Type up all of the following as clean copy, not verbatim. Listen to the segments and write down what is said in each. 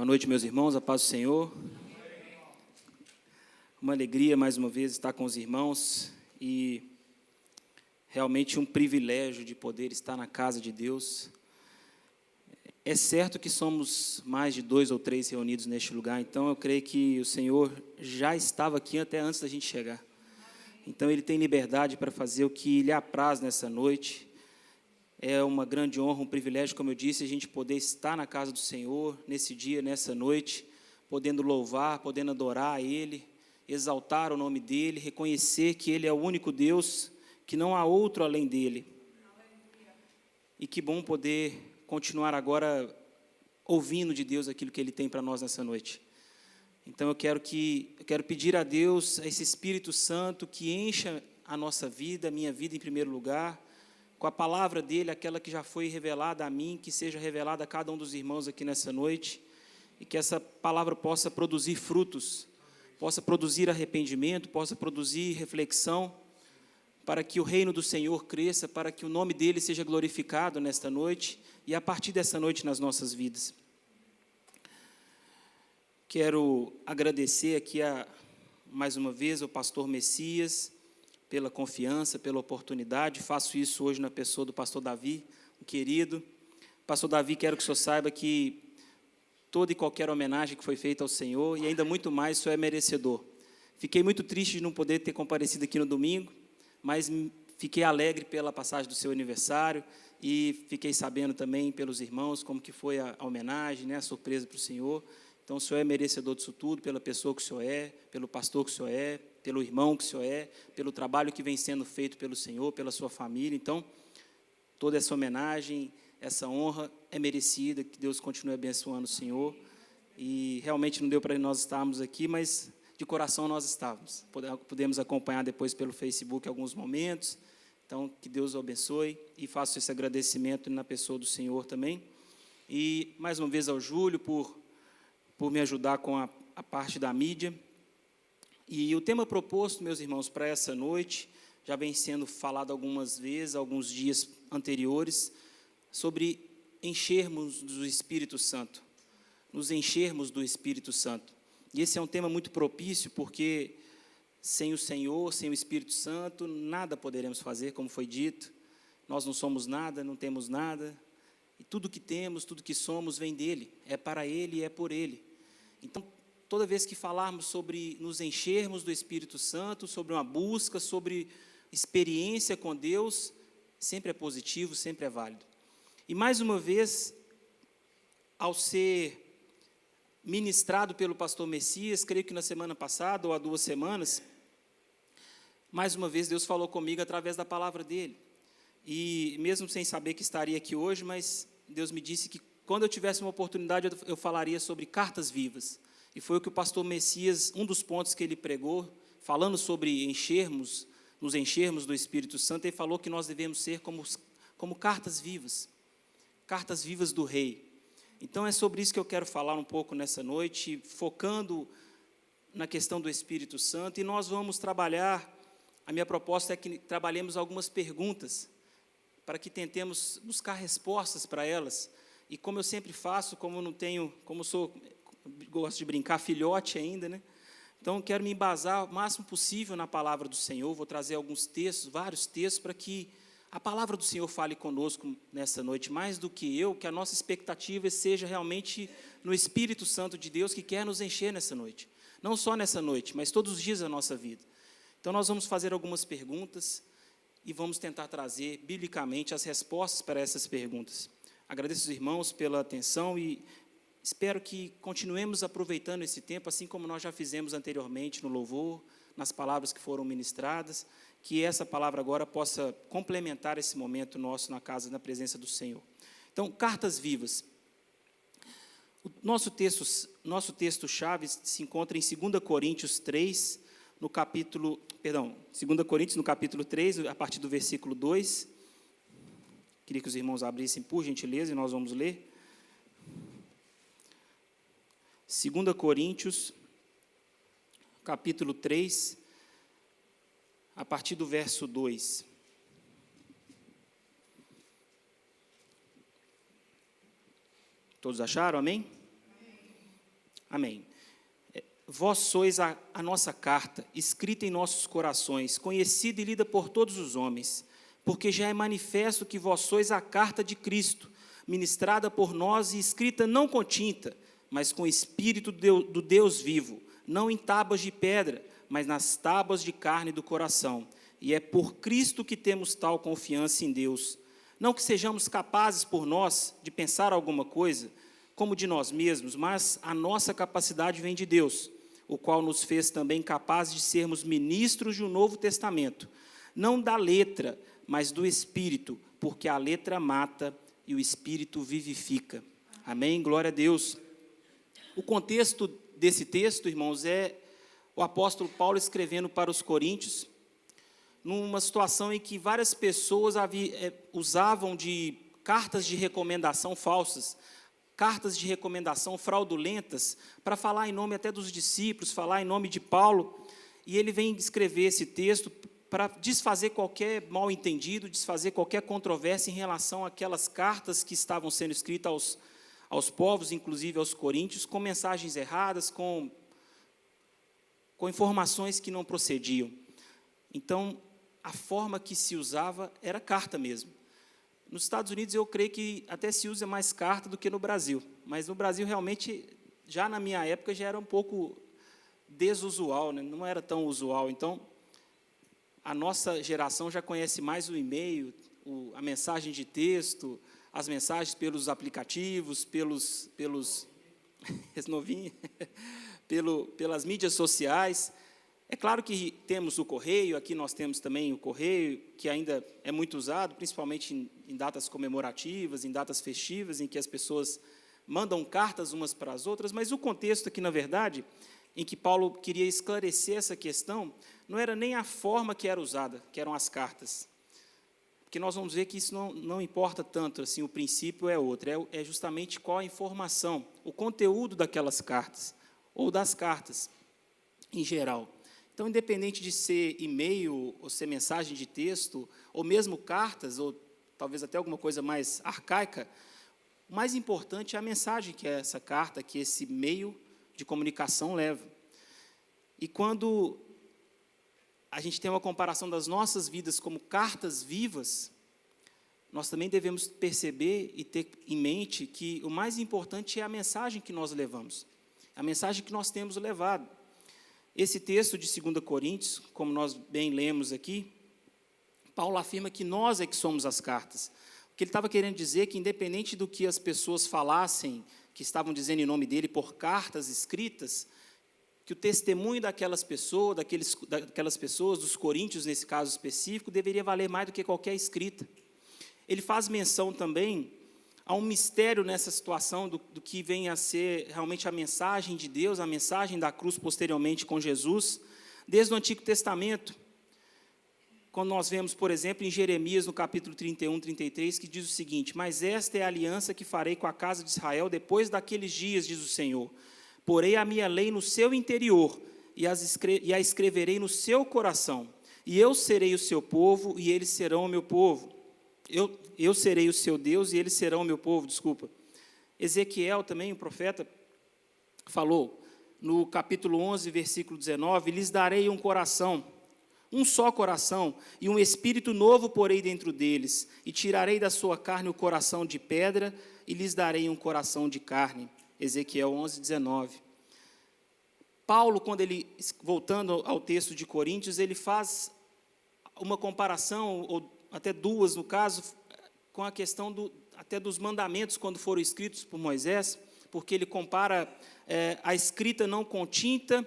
Boa noite, meus irmãos, a paz do Senhor. Uma alegria, mais uma vez, estar com os irmãos e realmente um privilégio de poder estar na casa de Deus. É certo que somos mais de 2 ou 3 reunidos neste lugar, então eu creio que o Senhor já estava aqui até antes da gente chegar. Então Ele tem liberdade para fazer o que lhe apraz nessa noite. É uma grande honra, um privilégio, como eu disse, a gente poder estar na casa do Senhor, nesse dia, nessa noite, podendo louvar, podendo adorar a Ele, exaltar o nome dEle, reconhecer que Ele é o único Deus, que não há outro além dEle. E que bom poder continuar agora ouvindo de Deus aquilo que Ele tem para nós nessa noite. Então eu quero pedir a Deus, a esse Espírito Santo, que encha a nossa vida, a minha vida em primeiro lugar, com a palavra dEle, aquela que já foi revelada a mim, que seja revelada a cada um dos irmãos aqui nessa noite, e que essa palavra possa produzir frutos, possa produzir arrependimento, possa produzir reflexão, para que o reino do Senhor cresça, para que o nome dEle seja glorificado nesta noite, e a partir dessa noite nas nossas vidas. Quero agradecer aqui mais uma vez ao pastor Messias, pela confiança, pela oportunidade. Faço isso hoje na pessoa do pastor Davi, um querido. Pastor Davi, quero que o senhor saiba que toda e qualquer homenagem que foi feita ao Senhor, e ainda muito mais, o senhor é merecedor. Fiquei muito triste de não poder ter comparecido aqui no domingo, mas fiquei alegre pela passagem do seu aniversário, e fiquei sabendo também pelos irmãos como que foi a homenagem, né, a surpresa para o Senhor. Então, o senhor é merecedor disso tudo, pela pessoa que o senhor é, pelo pastor que o senhor é, pelo irmão que o senhor é, pelo trabalho que vem sendo feito pelo Senhor, pela sua família. Então, toda essa homenagem, essa honra é merecida, que Deus continue abençoando o Senhor. E realmente não deu para nós estarmos aqui, mas de coração nós estávamos. Podemos acompanhar depois pelo Facebook alguns momentos. Então, que Deus o abençoe e faço esse agradecimento na pessoa do Senhor também. E, mais uma vez, ao Júlio, por me ajudar com a parte da mídia. E o tema proposto, meus irmãos, para essa noite, já vem sendo falado algumas vezes, alguns dias anteriores, sobre enchermos do Espírito Santo, nos enchermos do Espírito Santo. E esse é um tema muito propício, porque sem o Senhor, sem o Espírito Santo, nada poderemos fazer, como foi dito. Nós não somos nada, não temos nada, e tudo que temos, tudo que somos vem dEle, é para Ele e é por Ele. Então, toda vez que falarmos sobre nos enchermos do Espírito Santo, sobre uma busca, sobre experiência com Deus, sempre é positivo, sempre é válido. E mais uma vez, ao ser ministrado pelo pastor Messias, creio que na semana passada ou há 2 semanas, mais uma vez Deus falou comigo através da palavra dele. E mesmo sem saber que estaria aqui hoje, mas Deus me disse que quando eu tivesse uma oportunidade, eu falaria sobre cartas vivas. E foi o que o pastor Messias, um dos pontos que ele pregou, falando sobre nos enchermos do Espírito Santo, ele falou que nós devemos ser como cartas vivas do Rei. Então é sobre isso que eu quero falar um pouco nessa noite, focando na questão do Espírito Santo, e nós vamos trabalhar, a minha proposta é que trabalhemos algumas perguntas, para que tentemos buscar respostas para elas. E como eu sempre faço, gosto de brincar, filhote ainda, né? Então, quero me embasar o máximo possível na palavra do Senhor. Vou trazer alguns textos, vários textos, para que a palavra do Senhor fale conosco nessa noite, mais do que a nossa expectativa seja realmente no Espírito Santo de Deus, que quer nos encher nessa noite. Não só nessa noite, mas todos os dias da nossa vida. Então, nós vamos fazer algumas perguntas e vamos tentar trazer, biblicamente, as respostas para essas perguntas. Agradeço os irmãos pela atenção e espero que continuemos aproveitando esse tempo, assim como nós já fizemos anteriormente no louvor, nas palavras que foram ministradas, que essa palavra agora possa complementar esse momento nosso na casa, na presença do Senhor. Então, cartas vivas. O nosso texto-chave se encontra em 2 Coríntios 3, 2 Coríntios, no capítulo 3, a partir do versículo 2. Queria que os irmãos abrissem, por gentileza, e nós vamos ler. 2 Coríntios, capítulo 3, a partir do verso 2. Todos acharam? Amém? Amém. Vós sois a nossa carta, escrita em nossos corações, conhecida e lida por todos os homens, porque já é manifesto que vós sois a carta de Cristo, ministrada por nós e escrita não com tinta, mas com o Espírito do Deus vivo, não em tábuas de pedra, mas nas tábuas de carne do coração. E é por Cristo que temos tal confiança em Deus. Não que sejamos capazes por nós de pensar alguma coisa, como de nós mesmos, mas a nossa capacidade vem de Deus, o qual nos fez também capazes de sermos ministros de um novo testamento, não da letra, mas do Espírito, porque a letra mata e o Espírito vivifica. Amém? Glória a Deus. O contexto desse texto, irmãos, é o apóstolo Paulo escrevendo para os coríntios, numa situação em que várias pessoas usavam de cartas de recomendação falsas, cartas de recomendação fraudulentas, para falar em nome até dos discípulos, falar em nome de Paulo, e ele vem escrever esse texto para desfazer qualquer mal-entendido, desfazer qualquer controvérsia em relação àquelas cartas que estavam sendo escritas aos povos, inclusive aos coríntios, com mensagens erradas, com informações que não procediam. Então, a forma que se usava era carta mesmo. Nos Estados Unidos, eu creio que até se usa mais carta do que no Brasil, mas no Brasil, realmente, já na minha época, já era um pouco desusual, né? Não era tão usual. Então, a nossa geração já conhece mais o e-mail, a mensagem de texto, as mensagens pelos aplicativos, pelos pelas mídias sociais. É claro que temos o correio, aqui nós temos também o correio, que ainda é muito usado, principalmente em datas comemorativas, em datas festivas, em que as pessoas mandam cartas umas para as outras, mas o contexto aqui, na verdade, em que Paulo queria esclarecer essa questão, não era nem a forma que era usada, que eram as cartas. Porque nós vamos ver que isso não importa tanto, assim, o princípio é outro, é justamente qual a informação, o conteúdo daquelas cartas, ou das cartas, em geral. Então, independente de ser e-mail, ou ser mensagem de texto, ou mesmo cartas, ou talvez até alguma coisa mais arcaica, o mais importante é a mensagem que essa carta, que esse meio de comunicação leva. E quando a gente tem uma comparação das nossas vidas como cartas vivas, nós também devemos perceber e ter em mente que o mais importante é a mensagem que nós levamos, a mensagem que nós temos levado. Esse texto de 2 Coríntios, como nós bem lemos aqui, Paulo afirma que nós é que somos as cartas. O que ele estava querendo dizer é que, independente do que as pessoas falassem, que estavam dizendo em nome dele por cartas escritas, que o testemunho daquelas pessoas, dos coríntios nesse caso específico, deveria valer mais do que qualquer escrita. Ele faz menção também a um mistério nessa situação do que vem a ser realmente a mensagem de Deus, a mensagem da cruz posteriormente com Jesus, desde o Antigo Testamento. Quando nós vemos, por exemplo, em Jeremias, no capítulo 31, 33, que diz o seguinte: mas esta é a aliança que farei com a casa de Israel depois daqueles dias, diz o Senhor. Porei a minha lei no seu interior e a escreverei no seu coração. E eu serei o seu povo e eles serão o meu povo. Eu serei o seu Deus e eles serão o meu povo, desculpa. Ezequiel também, o profeta, falou, no capítulo 11, versículo 19, lhes darei um coração, um só coração, e um espírito novo porei dentro deles, e tirarei da sua carne o coração de pedra, e lhes darei um coração de carne. Ezequiel 11, 19. Paulo, voltando ao texto de Coríntios, ele faz uma comparação, ou até duas no caso, com a questão até dos mandamentos quando foram escritos por Moisés, porque ele compara a escrita não com tinta,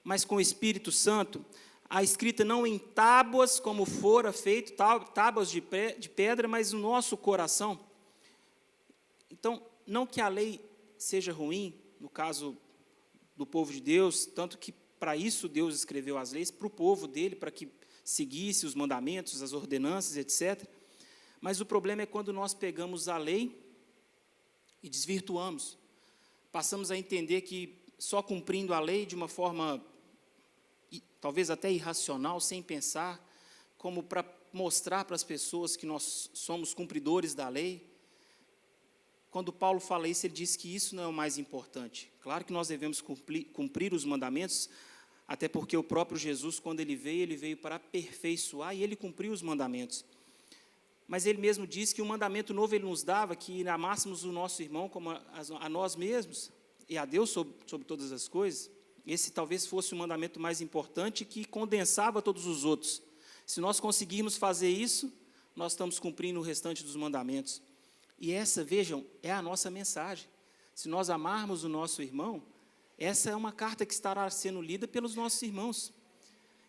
mas com o Espírito Santo, a escrita não em tábuas, como fora feito, tábuas de pedra, mas no nosso coração. Então, não que a lei seja ruim, no caso do povo de Deus, tanto que para isso Deus escreveu as leis, para o povo dele, para que seguisse os mandamentos, as ordenanças, etc. Mas o problema é quando nós pegamos a lei e desvirtuamos. Passamos a entender que só cumprindo a lei de uma forma, talvez até irracional, sem pensar, como para mostrar para as pessoas que nós somos cumpridores da lei, quando Paulo fala isso, ele diz que isso não é o mais importante. Claro que nós devemos cumprir os mandamentos, até porque o próprio Jesus, quando ele veio para aperfeiçoar e ele cumpriu os mandamentos. Mas ele mesmo diz que o mandamento novo ele nos dava, que amássemos o nosso irmão como a nós mesmos, e a Deus sobre todas as coisas. Esse talvez fosse o mandamento mais importante, que condensava todos os outros. Se nós conseguirmos fazer isso, nós estamos cumprindo o restante dos mandamentos. E essa, vejam, é a nossa mensagem. Se nós amarmos o nosso irmão, essa é uma carta que estará sendo lida pelos nossos irmãos.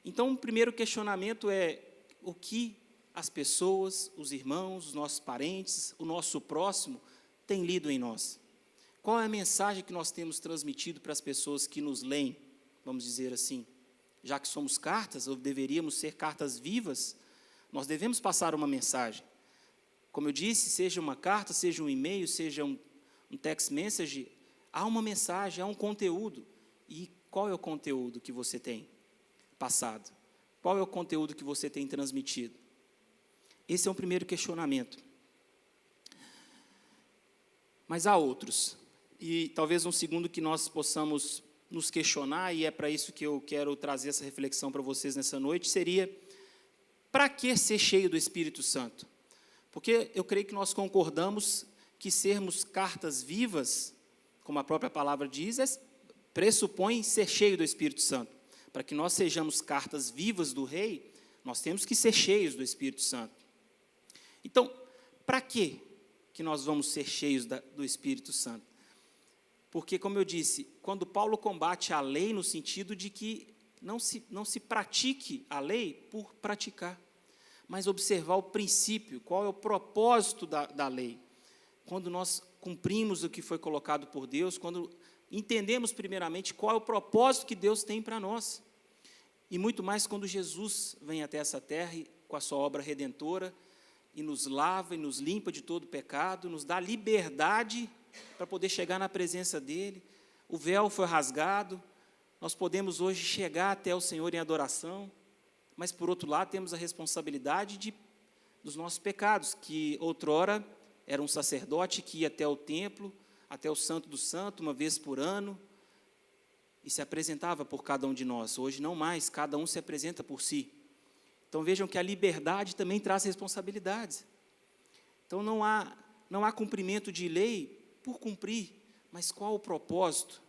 Então, o primeiro questionamento é o que as pessoas, os irmãos, os nossos parentes, o nosso próximo, têm lido em nós. Qual é a mensagem que nós temos transmitido para as pessoas que nos leem, vamos dizer assim? Já que somos cartas, ou deveríamos ser cartas vivas, nós devemos passar uma mensagem. Como eu disse, seja uma carta, seja um e-mail, seja um text message, há uma mensagem, há um conteúdo. E qual é o conteúdo que você tem passado? Qual é o conteúdo que você tem transmitido? Esse é o primeiro questionamento. Mas há outros. E talvez um segundo que nós possamos nos questionar, e é para isso que eu quero trazer essa reflexão para vocês nessa noite, seria: para que ser cheio do Espírito Santo? Porque eu creio que nós concordamos que sermos cartas vivas, como a própria palavra diz, pressupõe ser cheio do Espírito Santo. Para que nós sejamos cartas vivas do Rei, nós temos que ser cheios do Espírito Santo. Então, para que nós vamos ser cheios do Espírito Santo? Porque, como eu disse, quando Paulo combate a lei no sentido de que não se pratique a lei por praticar, mas observar o princípio, qual é o propósito da lei. Quando nós cumprimos o que foi colocado por Deus, quando entendemos primeiramente qual é o propósito que Deus tem para nós. E muito mais quando Jesus vem até essa terra com a sua obra redentora, e nos lava e nos limpa de todo pecado, nos dá liberdade para poder chegar na presença dEle. O véu foi rasgado, nós podemos hoje chegar até o Senhor em adoração, mas, por outro lado, temos a responsabilidade dos nossos pecados, que outrora era um sacerdote que ia até o templo, até o Santo do Santo, uma vez por ano, e se apresentava por cada um de nós. Hoje não mais, cada um se apresenta por si. Então, vejam que a liberdade também traz responsabilidades. Então, não há cumprimento de lei por cumprir, mas qual o propósito?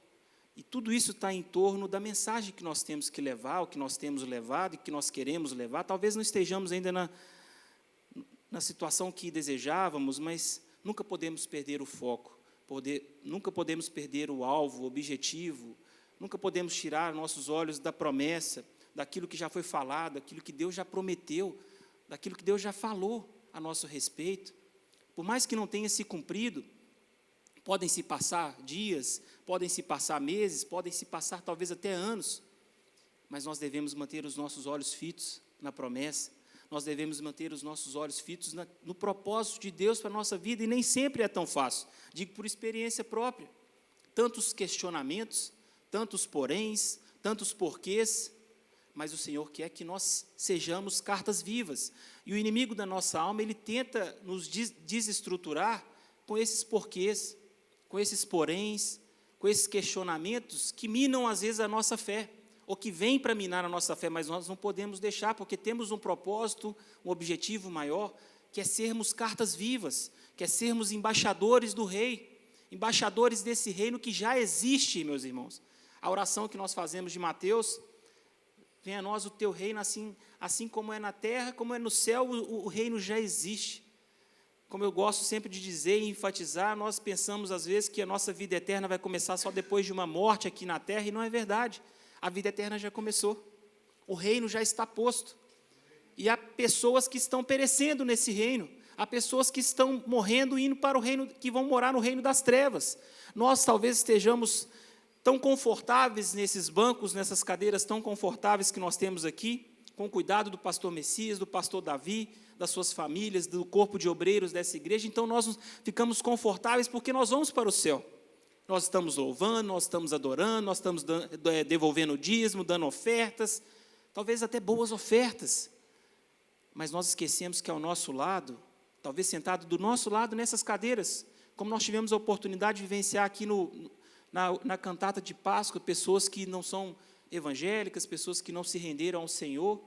E tudo isso está em torno da mensagem que nós temos que levar, o que nós temos levado e que nós queremos levar. Talvez não estejamos ainda na situação que desejávamos, mas nunca podemos perder o foco, nunca podemos perder o alvo, o objetivo, nunca podemos tirar nossos olhos da promessa, daquilo que já foi falado, daquilo que Deus já prometeu, daquilo que Deus já falou a nosso respeito. Por mais que não tenha se cumprido, podem se passar dias, podem se passar meses, podem se passar talvez até anos, mas nós devemos manter os nossos olhos fitos na promessa, nós devemos manter os nossos olhos fitos no propósito de Deus para a nossa vida, e nem sempre é tão fácil, digo por experiência própria, tantos questionamentos, tantos poréns, tantos porquês, mas o Senhor quer que nós sejamos cartas vivas, e o inimigo da nossa alma, ele tenta nos desestruturar com esses porquês, com esses poréns, com esses questionamentos que minam às vezes a nossa fé, ou que vêm para minar a nossa fé, mas nós não podemos deixar, porque temos um propósito, um objetivo maior, que é sermos cartas vivas, que é sermos embaixadores do Rei, embaixadores desse reino que já existe, meus irmãos. A oração que nós fazemos de Mateus: venha a nós o teu reino, assim como é na terra, como é no céu, o reino já existe. Como eu gosto sempre de dizer e enfatizar, nós pensamos às vezes que a nossa vida eterna vai começar só depois de uma morte aqui na terra, e não é verdade. A vida eterna já começou, o reino já está posto, e há pessoas que estão perecendo nesse reino, há pessoas que estão morrendo e indo para o reino, que vão morar no reino das trevas. Nós talvez estejamos tão confortáveis nesses bancos, nessas cadeiras tão confortáveis que nós temos aqui, com o cuidado do pastor Messias, do pastor Davi, das suas famílias, do corpo de obreiros dessa igreja. Então nós ficamos confortáveis porque nós vamos para o céu. Nós estamos louvando, nós estamos adorando, nós estamos devolvendo o dízimo, dando ofertas, talvez até boas ofertas, mas nós esquecemos que ao nosso lado, talvez sentado do nosso lado nessas cadeiras, como nós tivemos a oportunidade de vivenciar aqui na cantata de Páscoa, pessoas que não são evangélicas, pessoas que não se renderam ao Senhor,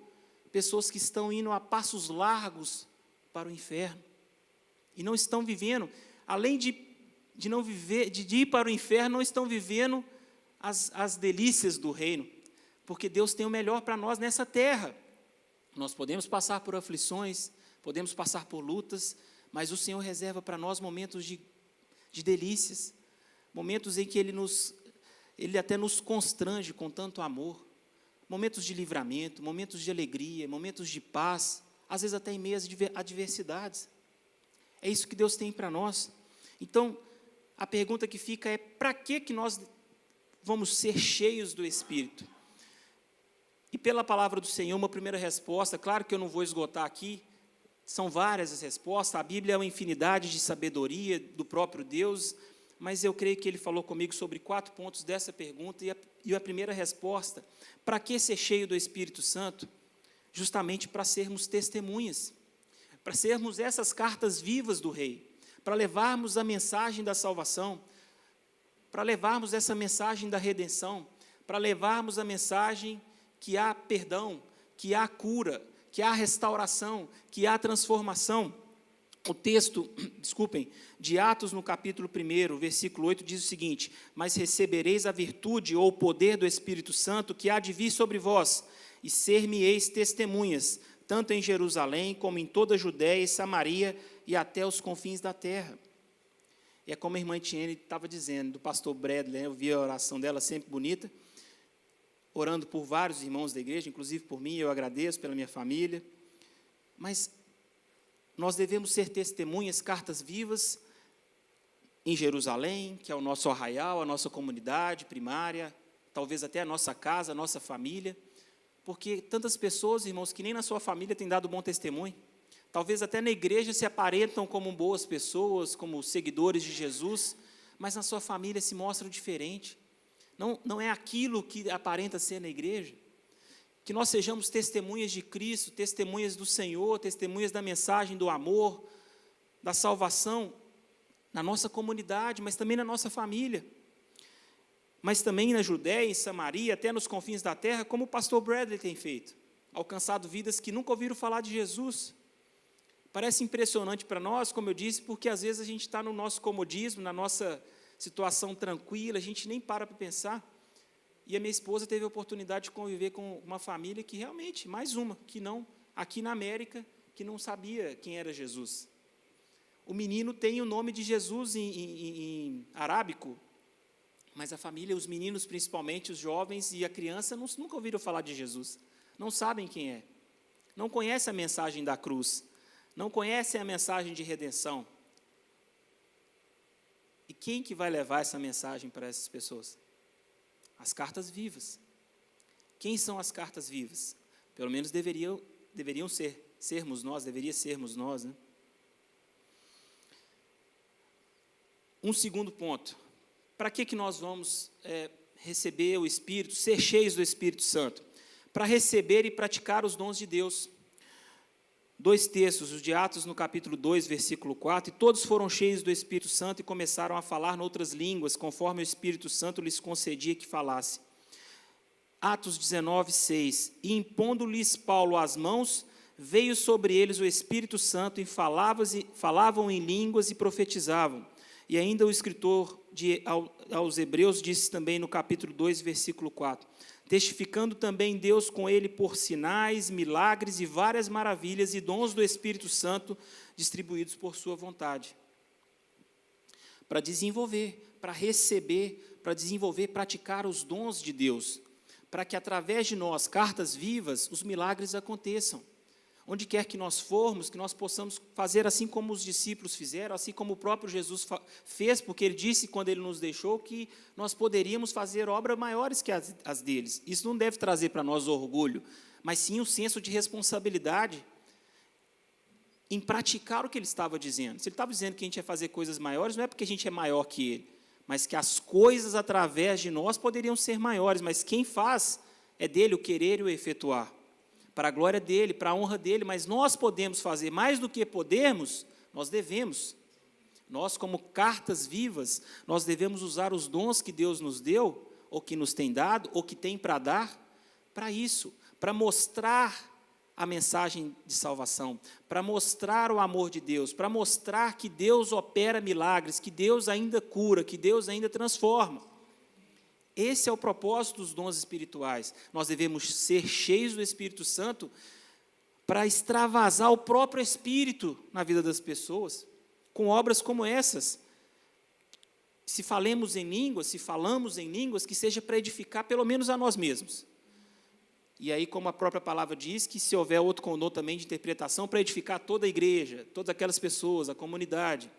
pessoas que estão indo a passos largos para o inferno, e não estão vivendo, além de não viver, de ir para o inferno, não estão vivendo as delícias do reino, porque Deus tem o melhor para nós nessa terra. Nós podemos passar por aflições, podemos passar por lutas, mas o Senhor reserva para nós momentos de delícias, momentos em que Ele até nos constrange com tanto amor, momentos de livramento, momentos de alegria, momentos de paz, às vezes até em meio às adversidades. É isso que Deus tem para nós. Então, a pergunta que fica é: para que nós vamos ser cheios do Espírito? E pela palavra do Senhor, uma primeira resposta, claro que eu não vou esgotar aqui, são várias as respostas, a Bíblia é uma infinidade de sabedoria do próprio Deus, mas eu creio que Ele falou comigo sobre 4 pontos dessa pergunta, e a primeira resposta: para que ser cheio do Espírito Santo? Justamente para sermos testemunhas, para sermos essas cartas vivas do Rei, para levarmos a mensagem da salvação, para levarmos essa mensagem da redenção, para levarmos a mensagem que há perdão, que há cura, que há restauração, que há transformação. O texto, de Atos, no capítulo 1, versículo 8, diz o seguinte: mas recebereis a virtude ou o poder do Espírito Santo que há de vir sobre vós, e ser-me-eis testemunhas, tanto em Jerusalém, como em toda a Judéia e Samaria, e até os confins da terra. E é como a irmã Etienne estava dizendo, do pastor Bradley, eu vi a oração dela sempre bonita, orando por vários irmãos da igreja, inclusive por mim, eu agradeço pela minha família, mas nós devemos ser testemunhas, cartas vivas, em Jerusalém, que é o nosso arraial, a nossa comunidade primária, talvez até a nossa casa, a nossa família, porque tantas pessoas, irmãos, que nem na sua família têm dado bom testemunho, talvez até na igreja se aparentam como boas pessoas, como seguidores de Jesus, mas na sua família se mostram diferente. Não é aquilo que aparenta ser na igreja. Que nós sejamos testemunhas de Cristo, testemunhas do Senhor, testemunhas da mensagem do amor, da salvação, na nossa comunidade, mas também na nossa família. Mas também na Judéia, em Samaria, até nos confins da terra, como o pastor Bradley tem feito, alcançado vidas que nunca ouviram falar de Jesus. Parece impressionante para nós, como eu disse, porque às vezes a gente está no nosso comodismo, na nossa situação tranquila, a gente nem para pensar. E a minha esposa teve a oportunidade de conviver com uma família que realmente, mais uma, que não, aqui na América, que não sabia quem era Jesus. O menino tem o nome de Jesus em arábico, mas a família, os meninos principalmente, os jovens e a criança, nunca ouviram falar de Jesus, não sabem quem é, não conhecem a mensagem da cruz, não conhecem a mensagem de redenção. E quem que vai levar essa mensagem para essas pessoas? As cartas vivas. Quem são as cartas vivas? Pelo menos deveriam sermos nós, deveria sermos nós, né? Um segundo ponto. Para que nós vamos receber o Espírito, ser cheios do Espírito Santo? Para receber e praticar os dons de Deus. 2 textos, os de Atos no capítulo 2, versículo 4, e todos foram cheios do Espírito Santo e começaram a falar noutras línguas, conforme o Espírito Santo lhes concedia que falasse. Atos 19, 6, e impondo-lhes Paulo as mãos, veio sobre eles o Espírito Santo e falavam em línguas e profetizavam. E ainda o escritor aos Hebreus disse também no capítulo 2, versículo 4, testificando também Deus com ele por sinais, milagres e várias maravilhas e dons do Espírito Santo distribuídos por sua vontade. Para desenvolver, para receber, para desenvolver, praticar os dons de Deus, para que através de nós, cartas vivas, os milagres aconteçam. Onde quer que nós formos, que nós possamos fazer assim como os discípulos fizeram, assim como o próprio Jesus fez, porque Ele disse, quando Ele nos deixou, que nós poderíamos fazer obras maiores que as deles. Isso não deve trazer para nós orgulho, mas sim um senso de responsabilidade em praticar o que Ele estava dizendo. Se Ele estava dizendo que a gente ia fazer coisas maiores, não é porque a gente é maior que Ele, mas que as coisas através de nós poderiam ser maiores, mas quem faz é dele o querer e o efetuar. Para a glória dele, para a honra dele, mas nós podemos fazer mais do que podemos, nós devemos. Nós, como cartas vivas, nós devemos usar os dons que Deus nos deu, ou que nos tem dado, ou que tem para dar, para isso, para mostrar a mensagem de salvação, para mostrar o amor de Deus, para mostrar que Deus opera milagres, que Deus ainda cura, que Deus ainda transforma. Esse é o propósito dos dons espirituais. Nós devemos ser cheios do Espírito Santo para extravasar o próprio Espírito na vida das pessoas, com obras como essas. Se falamos em línguas, se falamos em línguas, que seja para edificar pelo menos a nós mesmos. E aí, como a própria palavra diz, que se houver outro condom também de interpretação, para edificar toda a igreja, todas aquelas pessoas, a comunidade,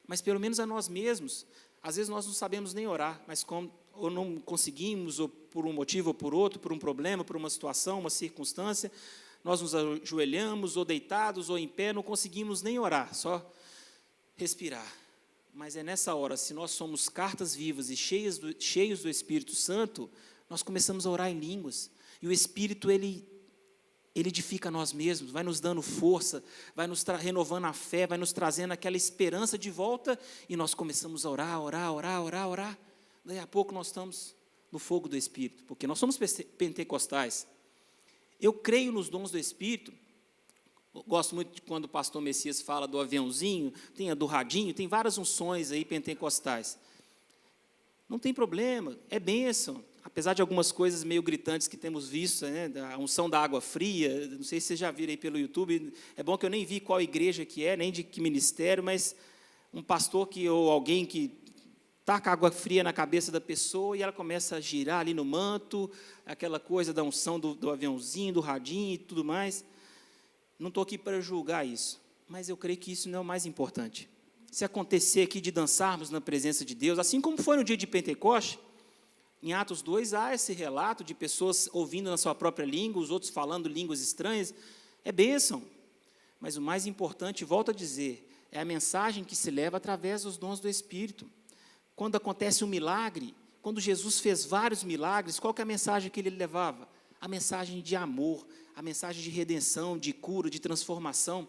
mas pelo menos a nós mesmos. Às vezes nós não sabemos nem orar, mas ou não conseguimos, ou por um motivo ou por outro, por um problema, por uma situação, uma circunstância, nós nos ajoelhamos, ou deitados, ou em pé, não conseguimos nem orar, só respirar. Mas é nessa hora, se nós somos cartas vivas e cheios do Espírito Santo, nós começamos a orar em línguas. E o Espírito, ele edifica nós mesmos, vai nos dando força, vai nos renovando a fé, vai nos trazendo aquela esperança de volta, e nós começamos a orar. Daí a pouco nós estamos no fogo do Espírito, porque nós somos pentecostais. Eu creio nos dons do Espírito. Eu gosto muito de quando o pastor Messias fala do aviãozinho, tem a do radinho, tem várias unções aí pentecostais. Não tem problema, é bênção. Apesar de algumas coisas meio gritantes que temos visto, né, a unção da água fria, não sei se vocês já viram aí pelo YouTube, é bom que eu nem vi qual igreja que é, nem de que ministério, mas um pastor ou alguém que taca água fria na cabeça da pessoa e ela começa a girar ali no manto, aquela coisa da unção do aviãozinho, do radinho e tudo mais. Não estou aqui para julgar isso, mas eu creio que isso não é o mais importante. Se acontecer aqui de dançarmos na presença de Deus, assim como foi no dia de Pentecoste, em Atos 2 há esse relato de pessoas ouvindo na sua própria língua, os outros falando línguas estranhas, é bênção. Mas o mais importante, volto a dizer, é a mensagem que se leva através dos dons do Espírito. Quando acontece um milagre, quando Jesus fez vários milagres, qual que é a mensagem que ele levava? A mensagem de amor, a mensagem de redenção, de cura, de transformação.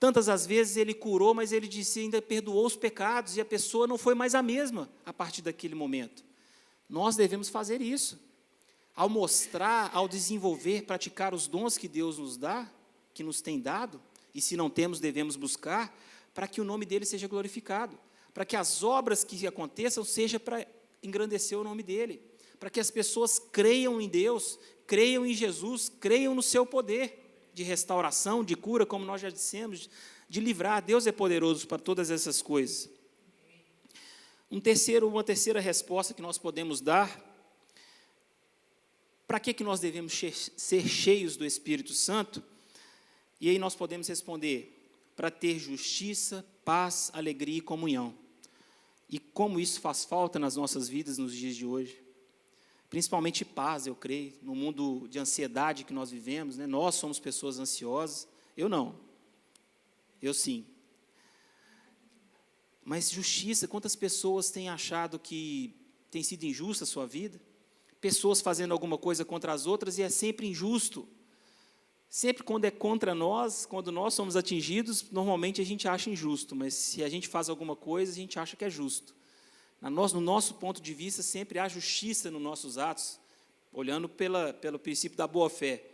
Tantas as vezes ele curou, mas ele disse, ainda perdoou os pecados, e a pessoa não foi mais a mesma a partir daquele momento. Nós devemos fazer isso. Ao mostrar, ao desenvolver, praticar os dons que Deus nos dá, que nos tem dado, e se não temos, devemos buscar, para que o nome dele seja glorificado, para que as obras que aconteçam seja para engrandecer o nome dele, para que as pessoas creiam em Deus, creiam em Jesus, creiam no seu poder de restauração, de cura, como nós já dissemos, de livrar. Deus é poderoso para todas essas coisas. Uma terceira resposta que nós podemos dar, para que nós devemos ser cheios do Espírito Santo? E aí nós podemos responder, para ter justiça, paz, alegria e comunhão. E como isso faz falta nas nossas vidas nos dias de hoje. Principalmente paz, eu creio, no mundo de ansiedade que nós vivemos, né? Nós somos pessoas ansiosas, eu não, eu sim. Mas justiça, quantas pessoas têm achado que tem sido injusta a sua vida? Pessoas fazendo alguma coisa contra as outras e é sempre injusto. Sempre quando é contra nós, quando nós somos atingidos, normalmente a gente acha injusto, mas se a gente faz alguma coisa, a gente acha que é justo. No nosso ponto de vista, sempre há justiça nos nossos atos, olhando pelo princípio da boa-fé.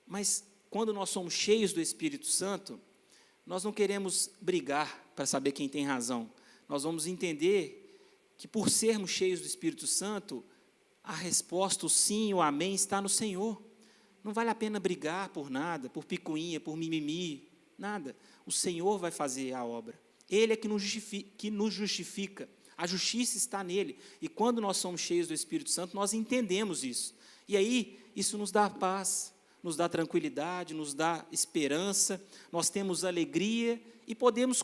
Mas quando nós somos cheios do Espírito Santo, nós não queremos brigar para saber quem tem razão. Nós vamos entender que, por sermos cheios do Espírito Santo, a resposta, o sim, o amém, está no Senhor. Não vale a pena brigar por nada, por picuinha, por mimimi, nada. O Senhor vai fazer a obra. Ele é que nos justifica. A justiça está nele. E quando nós somos cheios do Espírito Santo, nós entendemos isso. E aí, isso nos dá paz, nos dá tranquilidade, nos dá esperança, nós temos alegria e podemos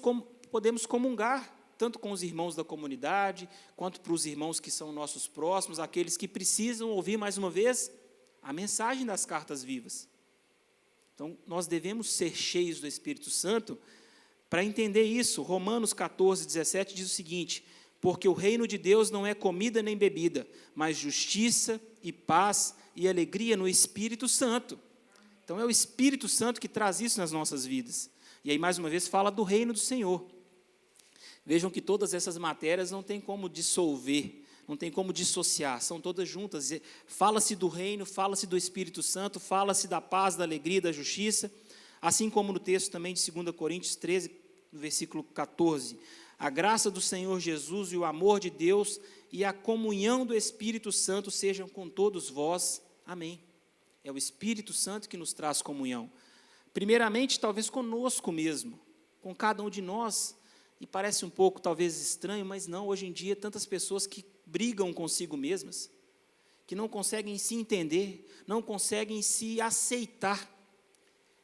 comungar, tanto com os irmãos da comunidade, quanto para os irmãos que são nossos próximos, aqueles que precisam ouvir, mais uma vez, a mensagem das cartas vivas. Então, nós devemos ser cheios do Espírito Santo para entender isso. Romanos 14, 17 diz o seguinte, porque o reino de Deus não é comida nem bebida, mas justiça e paz e alegria no Espírito Santo. Então, é o Espírito Santo que traz isso nas nossas vidas. E aí, mais uma vez, fala do reino do Senhor. Vejam que todas essas matérias não tem como dissolver, não tem como dissociar, são todas juntas. Fala-se do reino, fala-se do Espírito Santo, fala-se da paz, da alegria, da justiça, assim como no texto também de 2 Coríntios 13, no versículo 14. A graça do Senhor Jesus e o amor de Deus e a comunhão do Espírito Santo sejam com todos vós. Amém. É o Espírito Santo que nos traz comunhão. Primeiramente, talvez conosco mesmo, com cada um de nós. E parece um pouco, talvez, estranho, mas não, hoje em dia, tantas pessoas que brigam consigo mesmas, que não conseguem se entender, não conseguem se aceitar.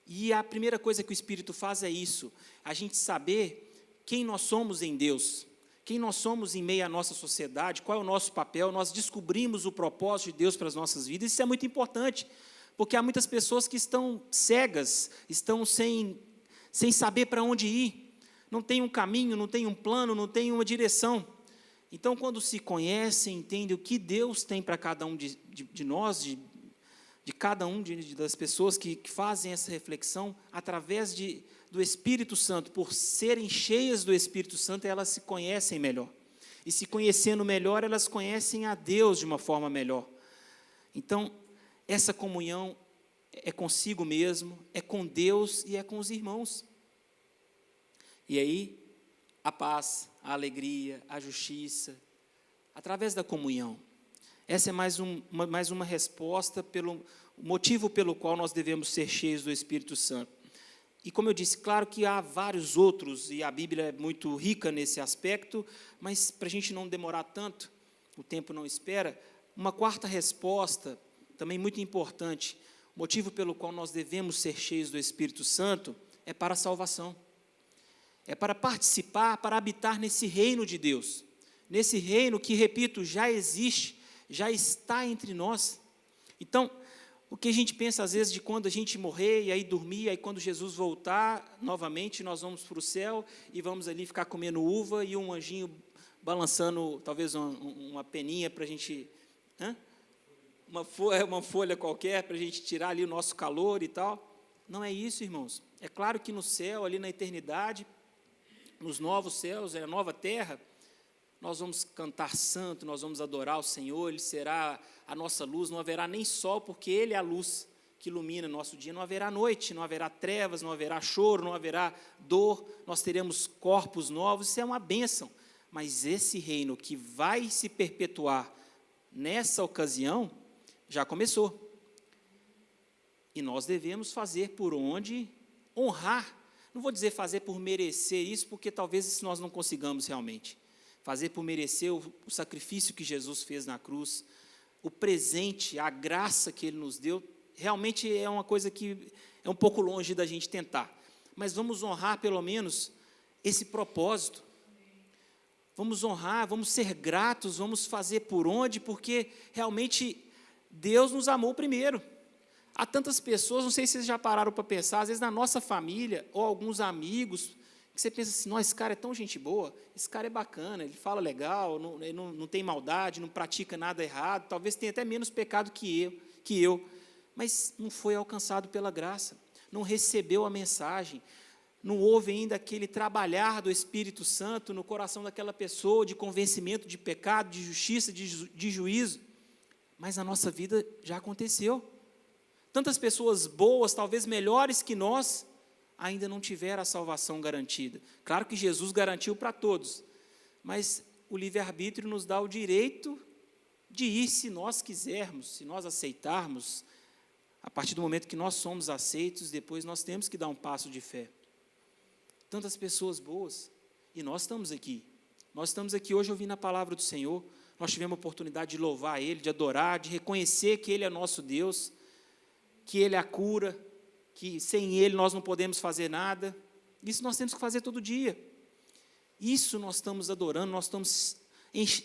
E a primeira coisa que o Espírito faz é isso, a gente saber quem nós somos em Deus, quem nós somos em meio à nossa sociedade, qual é o nosso papel, nós descobrimos o propósito de Deus para as nossas vidas. Isso é muito importante, porque há muitas pessoas que estão cegas, estão sem saber para onde ir, não tem um caminho, não tem um plano, não tem uma direção. Então, quando se conhecem, entendem o que Deus tem para cada um de nós, de cada um das pessoas que fazem essa reflexão, através do Espírito Santo, por serem cheias do Espírito Santo, elas se conhecem melhor. E se conhecendo melhor, elas conhecem a Deus de uma forma melhor. Então, essa comunhão é consigo mesmo, é com Deus e é com os irmãos. E aí, a paz, a alegria, a justiça, através da comunhão. Essa é mais uma resposta pelo motivo pelo qual nós devemos ser cheios do Espírito Santo. E como eu disse, claro que há vários outros, e a Bíblia é muito rica nesse aspecto, mas para a gente não demorar tanto, o tempo não espera, uma quarta resposta, também muito importante, o motivo pelo qual nós devemos ser cheios do Espírito Santo, é para a salvação. É para participar, para habitar nesse reino de Deus, nesse reino que, repito, já existe, já está entre nós. Então, o que a gente pensa às vezes de quando a gente morrer e aí dormir, aí quando Jesus voltar novamente, nós vamos para o céu e vamos ali ficar comendo uva e um anjinho balançando talvez uma peninha para a gente, uma folha qualquer para a gente tirar ali o nosso calor e tal. Não é isso, irmãos. É claro que no céu, ali na eternidade, nos novos céus, a nova terra, nós vamos cantar santo, nós vamos adorar o Senhor, Ele será a nossa luz, não haverá nem sol, porque Ele é a luz que ilumina nosso dia, não haverá noite, não haverá trevas, não haverá choro, não haverá dor, nós teremos corpos novos, isso é uma bênção. Mas esse reino que vai se perpetuar nessa ocasião, já começou. E nós devemos fazer por onde honrar. Não vou dizer fazer por merecer isso, porque talvez isso nós não consigamos realmente. Fazer por merecer o sacrifício que Jesus fez na cruz, o presente, a graça que Ele nos deu, realmente é uma coisa que é um pouco longe da gente tentar. Mas vamos honrar pelo menos esse propósito. Vamos honrar, vamos ser gratos, vamos fazer por onde, porque realmente Deus nos amou primeiro. Há tantas pessoas, não sei se vocês já pararam para pensar, às vezes na nossa família, ou alguns amigos, que você pensa assim, esse cara é tão gente boa, esse cara é bacana, ele fala legal, ele não tem maldade, não pratica nada errado, talvez tenha até menos pecado que eu, mas não foi alcançado pela graça, não recebeu a mensagem, não houve ainda aquele trabalhar do Espírito Santo no coração daquela pessoa, de convencimento de pecado, de justiça, de juízo, mas na nossa vida já aconteceu. Tantas pessoas boas, talvez melhores que nós, ainda não tiveram a salvação garantida. Claro que Jesus garantiu para todos, mas o livre-arbítrio nos dá o direito de ir se nós quisermos, se nós aceitarmos. A partir do momento que nós somos aceitos, depois nós temos que dar um passo de fé. Tantas pessoas boas, e nós estamos aqui. Nós estamos aqui hoje ouvindo a palavra do Senhor, nós tivemos a oportunidade de louvar Ele, de adorar, de reconhecer que Ele é nosso Deus, que Ele é a cura, que sem Ele nós não podemos fazer nada. Isso nós temos que fazer todo dia. Isso nós estamos adorando, nós estamos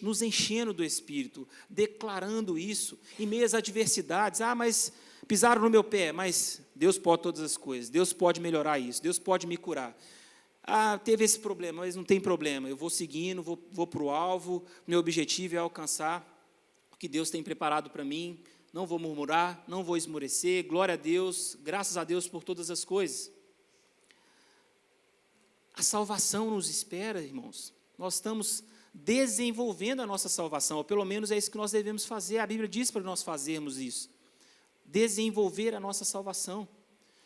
nos enchendo do Espírito, declarando isso, em meio às adversidades. Mas pisaram no meu pé, mas Deus pode todas as coisas, Deus pode melhorar isso, Deus pode me curar. Teve esse problema, mas não tem problema, eu vou seguindo, vou para o alvo, meu objetivo é alcançar o que Deus tem preparado para mim, não vou murmurar, não vou esmorecer, glória a Deus, graças a Deus por todas as coisas. A salvação nos espera, irmãos, Nós estamos desenvolvendo a nossa salvação, ou pelo menos é isso que nós devemos fazer. A Bíblia diz para nós fazermos isso, desenvolver a nossa salvação.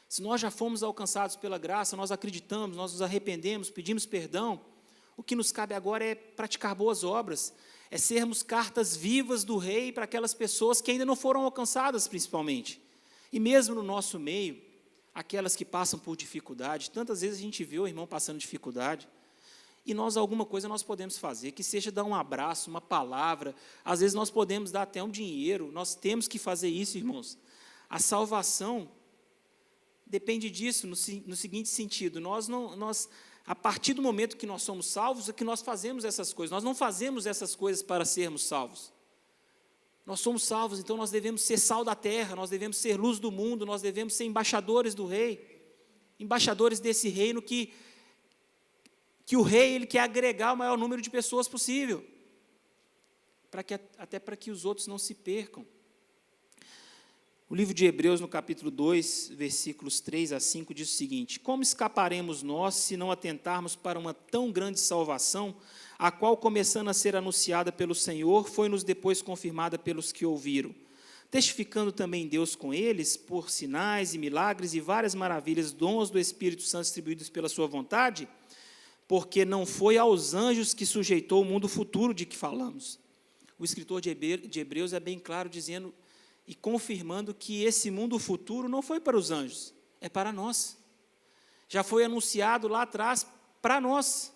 Se nós já fomos alcançados pela graça, nós acreditamos, nós nos arrependemos, pedimos perdão, o que nos cabe agora é praticar boas obras, é sermos cartas vivas do Rei para aquelas pessoas que ainda não foram alcançadas, principalmente. E mesmo no nosso meio, aquelas que passam por dificuldade, tantas vezes a gente vê o irmão passando dificuldade, e nós, alguma coisa nós podemos fazer, que seja dar um abraço, uma palavra, às vezes nós podemos dar até um dinheiro, nós temos que fazer isso, irmãos. A salvação depende disso, no seguinte sentido, a partir do momento que nós somos salvos, é que nós fazemos essas coisas, nós não fazemos essas coisas para sermos salvos. Nós somos salvos, então nós devemos ser sal da terra, nós devemos ser luz do mundo, nós devemos ser embaixadores do Rei, embaixadores desse reino que o Rei ele quer agregar o maior número de pessoas possível, até para que os outros não se percam. O livro de Hebreus, no capítulo 2, versículos 3 a 5, diz o seguinte: como escaparemos nós, se não atentarmos para uma tão grande salvação, a qual, começando a ser anunciada pelo Senhor, foi-nos depois confirmada pelos que ouviram, testificando também Deus com eles, por sinais e milagres e várias maravilhas, dons do Espírito Santo distribuídos pela sua vontade, porque não foi aos anjos que sujeitou o mundo futuro de que falamos. O escritor de Hebreus é bem claro, dizendo e confirmando que esse mundo futuro não foi para os anjos, é para nós. Já foi anunciado lá atrás para nós.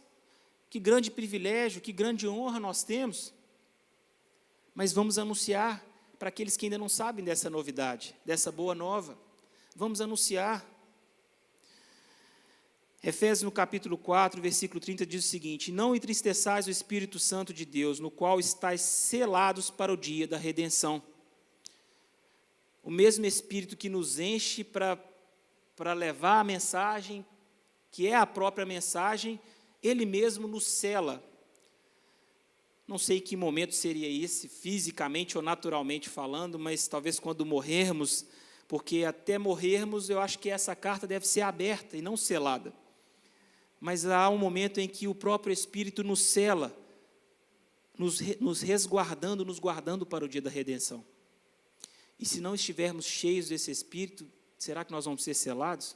Que grande privilégio, que grande honra nós temos. Mas vamos anunciar para aqueles que ainda não sabem dessa novidade, dessa boa nova. Vamos anunciar. Efésios, no capítulo 4, versículo 30, diz o seguinte: não entristeçais o Espírito Santo de Deus, no qual estáis selados para o dia da redenção. O mesmo Espírito que nos enche para levar a mensagem, que é a própria mensagem, Ele mesmo nos sela. Não sei que momento seria esse, fisicamente ou naturalmente falando, mas talvez quando morrermos, porque até morrermos eu acho que essa carta deve ser aberta e não selada. Mas há um momento em que o próprio Espírito nos sela, nos resguardando, nos guardando para o dia da redenção. E se não estivermos cheios desse Espírito, será que nós vamos ser selados?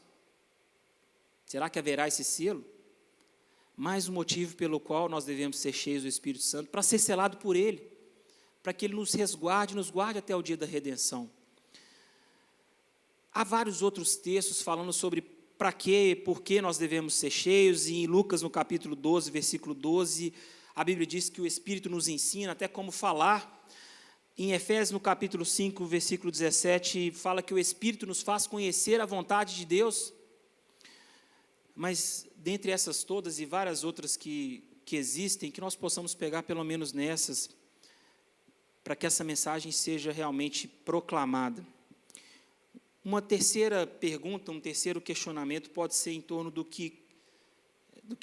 Será que haverá esse selo? Mais um motivo pelo qual nós devemos ser cheios do Espírito Santo, para ser selado por Ele, para que Ele nos resguarde, nos guarde até o dia da redenção. Há vários outros textos falando sobre para quê, por que nós devemos ser cheios, e em Lucas, no capítulo 12, versículo 12, a Bíblia diz que o Espírito nos ensina até como falar. Em Efésios, no capítulo 5, versículo 17, fala que o Espírito nos faz conhecer a vontade de Deus. Mas, dentre essas todas e várias outras que existem, que nós possamos pegar pelo menos nessas, para que essa mensagem seja realmente proclamada. Uma terceira pergunta, um terceiro questionamento pode ser em torno do que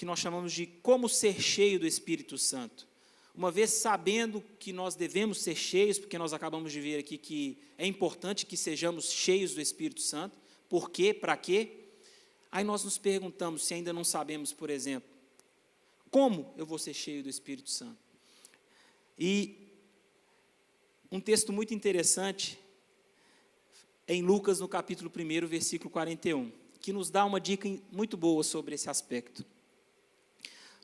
nós chamamos de como ser cheio do Espírito Santo. Uma vez sabendo que nós devemos ser cheios, porque nós acabamos de ver aqui que é importante que sejamos cheios do Espírito Santo, por quê, para quê? Aí nós nos perguntamos, se ainda não sabemos, por exemplo, como eu vou ser cheio do Espírito Santo? E um texto muito interessante, em Lucas, no capítulo 1, versículo 41, que nos dá uma dica muito boa sobre esse aspecto.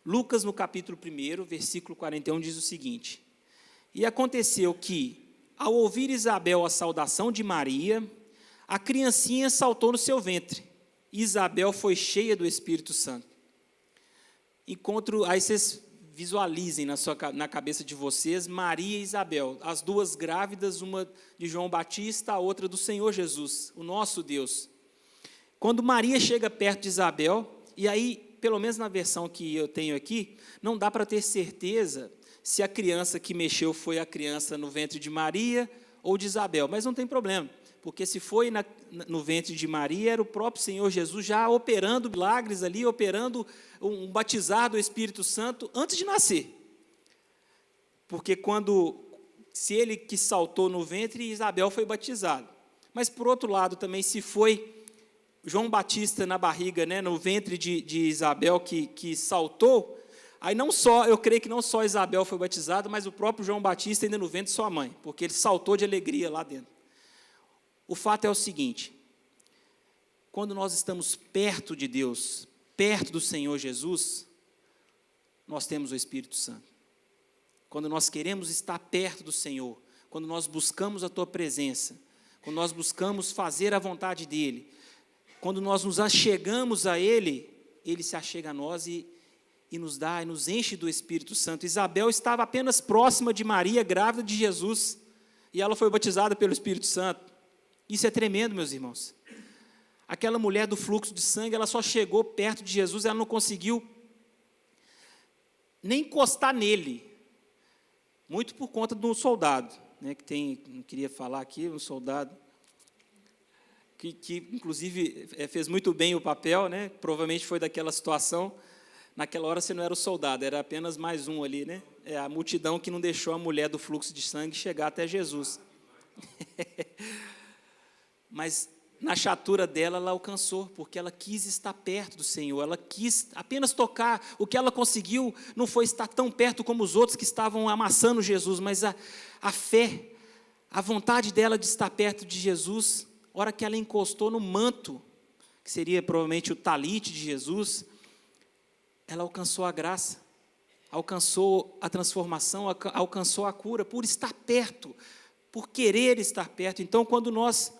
Lucas, no capítulo 1, versículo 41, diz o seguinte: e aconteceu que, ao ouvir Isabel a saudação de Maria, a criancinha saltou no seu ventre, e Isabel foi cheia do Espírito Santo. Aí vocês visualizem na cabeça de vocês, Maria e Isabel, as duas grávidas, uma de João Batista, a outra do Senhor Jesus, o nosso Deus. Quando Maria chega perto de Isabel, e aí, pelo menos na versão que eu tenho aqui, não dá para ter certeza se a criança que mexeu foi a criança no ventre de Maria ou de Isabel, mas não tem problema, porque se foi no ventre de Maria, era o próprio Senhor Jesus já operando milagres ali, operando um batizar do Espírito Santo antes de nascer. Porque se ele que saltou no ventre, Isabel foi batizada. Mas, por outro lado, também, se foi João Batista na barriga, no ventre de Isabel, que saltou, Aí não só, eu creio que não só Isabel foi batizada, mas o próprio João Batista ainda no ventre de sua mãe, porque ele saltou de alegria lá dentro. O fato é o seguinte: quando nós estamos perto de Deus, perto do Senhor Jesus, nós temos o Espírito Santo. Quando nós queremos estar perto do Senhor, quando nós buscamos a Tua presença, quando nós buscamos fazer a vontade dEle, quando nós nos achegamos a Ele, Ele se achega a nós e nos dá, e nos enche do Espírito Santo. Isabel estava apenas próxima de Maria, grávida de Jesus, e ela foi batizada pelo Espírito Santo. Isso é tremendo, meus irmãos. Aquela mulher do fluxo de sangue, ela só chegou perto de Jesus, ela não conseguiu nem encostar nele, muito por conta de um soldado, né, que tem, não queria falar aqui, um soldado, que inclusive fez muito bem o papel, né, provavelmente foi daquela situação. Naquela hora você não era o soldado, era apenas mais um ali, né? É a multidão que não deixou a mulher do fluxo de sangue chegar até Jesus. Mas na chatura dela, ela alcançou, porque ela quis estar perto do Senhor, ela quis apenas tocar. O que ela conseguiu não foi estar tão perto como os outros que estavam amassando Jesus, mas a fé, a vontade dela de estar perto de Jesus, a hora que ela encostou no manto, que seria provavelmente o talite de Jesus, ela alcançou a graça, alcançou a transformação, alcançou a cura, por estar perto, por querer estar perto. Então, quando nós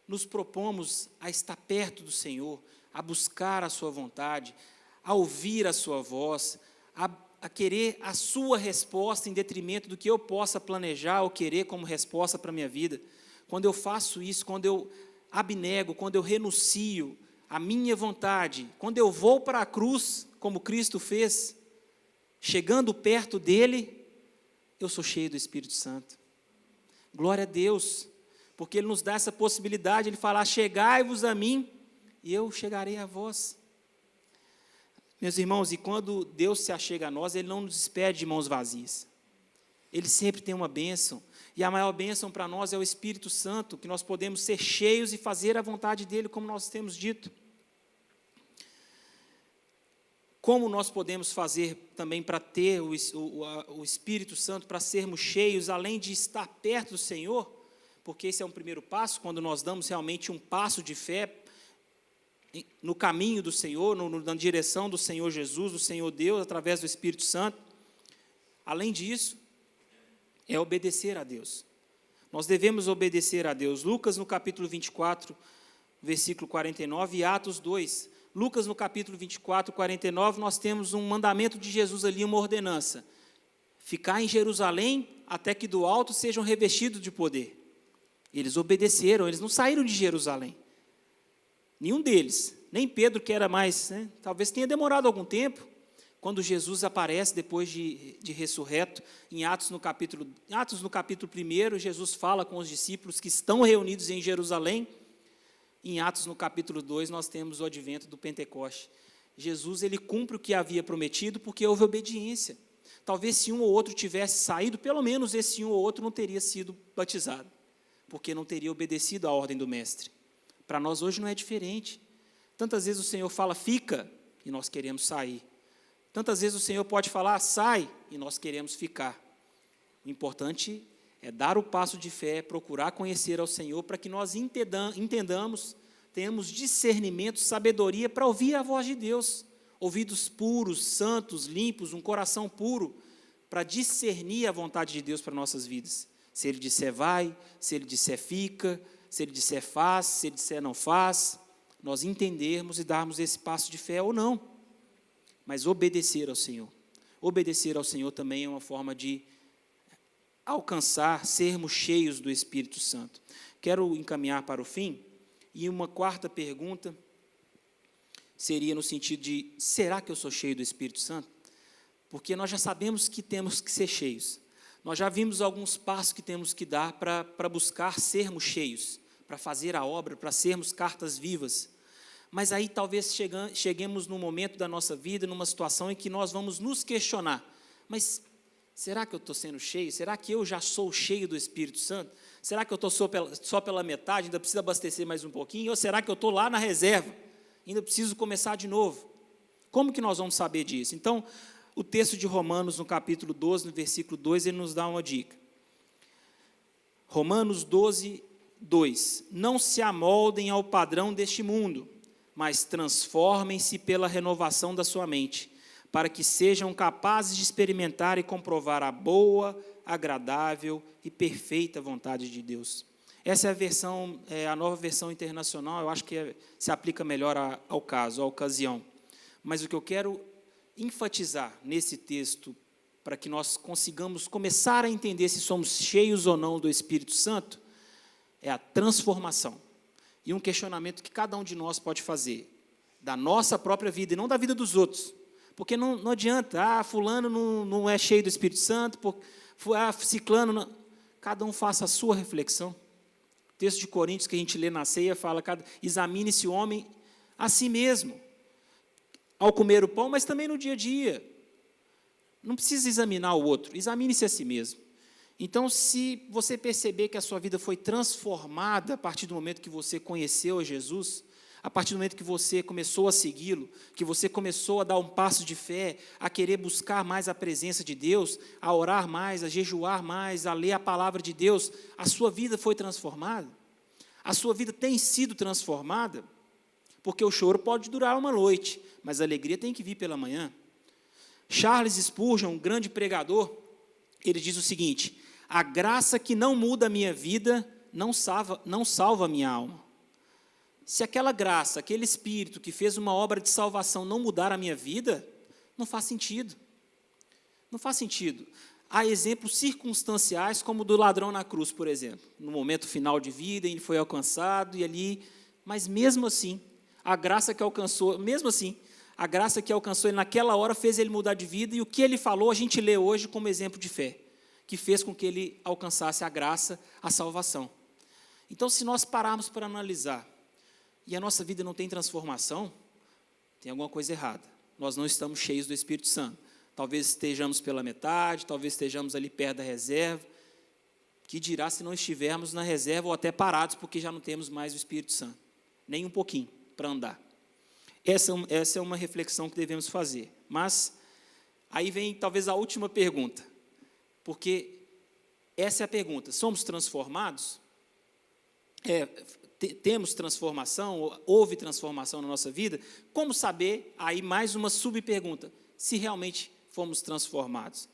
nos propomos a estar perto do Senhor, a buscar a sua vontade, a ouvir a sua voz, a querer a sua resposta em detrimento do que eu possa planejar ou querer como resposta para a minha vida, quando eu faço isso, quando eu abnego, quando eu renuncio a minha vontade, quando eu vou para a cruz, como Cristo fez, chegando perto dele, eu sou cheio do Espírito Santo. Glória a Deus, porque Ele nos dá essa possibilidade, Ele fala: chegai-vos a mim, e eu chegarei a vós. Meus irmãos, e quando Deus se achega a nós, Ele não nos despede de mãos vazias. Ele sempre tem uma bênção, e a maior bênção para nós é o Espírito Santo, que nós podemos ser cheios e fazer a vontade dEle, como nós temos dito. Como nós podemos fazer também para ter o Espírito Santo, para sermos cheios, além de estar perto do Senhor? Porque esse é um primeiro passo, quando nós damos realmente um passo de fé no caminho do Senhor, na direção do Senhor Jesus, do Senhor Deus, através do Espírito Santo. Além disso, é obedecer a Deus. Nós devemos obedecer a Deus. Lucas, no capítulo 24, versículo 49, e Atos 2. Lucas, no capítulo 24, 49, nós temos um mandamento de Jesus ali, uma ordenança: ficar em Jerusalém até que do alto sejam revestidos de poder. Eles obedeceram, eles não saíram de Jerusalém. Nenhum deles, nem Pedro, que era mais, né, talvez tenha demorado algum tempo, quando Jesus aparece depois de ressurreto, em Atos no capítulo 1, Jesus fala com os discípulos que estão reunidos em Jerusalém. Em Atos, no capítulo 2, nós temos o advento do Pentecoste. Jesus, ele cumpre o que havia prometido, porque houve obediência. Talvez se um ou outro tivesse saído, pelo menos esse um ou outro não teria sido batizado, porque não teria obedecido à ordem do Mestre. Para nós hoje não é diferente. Tantas vezes o Senhor fala: fica, e nós queremos sair. Tantas vezes o Senhor pode falar: sai, e nós queremos ficar. O importante é dar o passo de fé, procurar conhecer ao Senhor, para que nós entendamos, tenhamos discernimento, sabedoria para ouvir a voz de Deus, ouvidos puros, santos, limpos, um coração puro, para discernir a vontade de Deus para nossas vidas. Se Ele disser vai, se Ele disser fica, se Ele disser faz, se Ele disser não faz, nós entendermos e darmos esse passo de fé ou não, mas obedecer ao Senhor. Obedecer ao Senhor também é uma forma de alcançar, sermos cheios do Espírito Santo. Quero encaminhar para o fim, e uma quarta pergunta seria no sentido de: será que eu sou cheio do Espírito Santo? Porque nós já sabemos que temos que ser cheios, nós já vimos alguns passos que temos que dar para buscar sermos cheios, para fazer a obra, para sermos cartas vivas, mas aí talvez cheguemos num momento da nossa vida, numa situação em que nós vamos nos questionar: mas será que eu estou sendo cheio? Será que eu já sou cheio do Espírito Santo? Será que eu estou só pela metade, ainda preciso abastecer mais um pouquinho? Ou será que eu estou lá na reserva, ainda preciso começar de novo? Como que nós vamos saber disso? Então, O texto de Romanos, no capítulo 12, no versículo 2, ele nos dá uma dica. Romanos 12, 2. Não se amoldem ao padrão deste mundo, mas transformem-se pela renovação da sua mente, para que sejam capazes de experimentar e comprovar a boa, agradável e perfeita vontade de Deus. Essa é a nova versão internacional, eu acho que se aplica melhor ao caso, à ocasião. Mas o que eu quero enfatizar nesse texto, para que nós consigamos começar a entender se somos cheios ou não do Espírito Santo, é a transformação. E um questionamento que cada um de nós pode fazer, da nossa própria vida e não da vida dos outros. Porque não adianta, fulano não é cheio do Espírito Santo, ciclano não. Cada um faça a sua reflexão. O texto de Coríntios que a gente lê na ceia fala, examine-se o homem a si mesmo, ao comer o pão, mas também no dia a dia. Não precisa examinar o outro, examine-se a si mesmo. Então, se você perceber que a sua vida foi transformada a partir do momento que você conheceu Jesus, a partir do momento que você começou a segui-lo, que você começou a dar um passo de fé, a querer buscar mais a presença de Deus, a orar mais, a jejuar mais, a ler a palavra de Deus, a sua vida foi transformada? A sua vida tem sido transformada? Porque o choro pode durar uma noite, mas a alegria tem que vir pela manhã. Charles Spurgeon, um grande pregador, ele diz o seguinte: a graça que não muda a minha vida não salva a minha alma. Se aquela graça, aquele Espírito que fez uma obra de salvação não mudar a minha vida, não faz sentido. Não faz sentido. Há exemplos circunstanciais, como o do ladrão na cruz, por exemplo. No momento final de vida, ele foi alcançado e ali, mas mesmo assim, a graça que alcançou ele naquela hora fez ele mudar de vida, e o que ele falou a gente lê hoje como exemplo de fé, que fez com que ele alcançasse a graça, a salvação. Então, se nós pararmos para analisar, e a nossa vida não tem transformação, tem alguma coisa errada. Nós não estamos cheios do Espírito Santo. Talvez estejamos pela metade, talvez estejamos ali perto da reserva. Que dirá se não estivermos na reserva ou até parados, porque já não temos mais o Espírito Santo. Nem um pouquinho para andar. Essa é uma reflexão que devemos fazer. Mas aí vem talvez a última pergunta. Porque essa é a pergunta: somos transformados? Temos transformação? Houve transformação na nossa vida? Como saber, aí mais uma subpergunta, se realmente fomos transformados?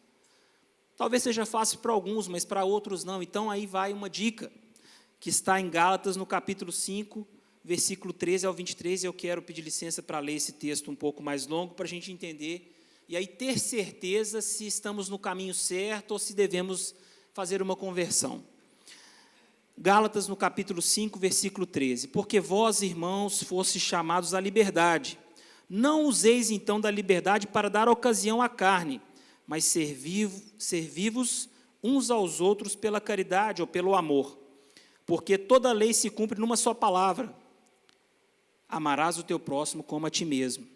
Talvez seja fácil para alguns, mas para outros não. Então aí vai uma dica, que está em Gálatas, no capítulo 5, versículo 13 ao 23, eu quero pedir licença para ler esse texto um pouco mais longo, para a gente entender, e aí ter certeza se estamos no caminho certo ou se devemos fazer uma conversão. Gálatas, no capítulo 5, versículo 13. Porque vós, irmãos, fostes chamados à liberdade. Não useis, então, da liberdade para dar ocasião à carne, mas servi-vos uns aos outros pela caridade ou pelo amor. Porque toda a lei se cumpre numa só palavra: amarás o teu próximo como a ti mesmo.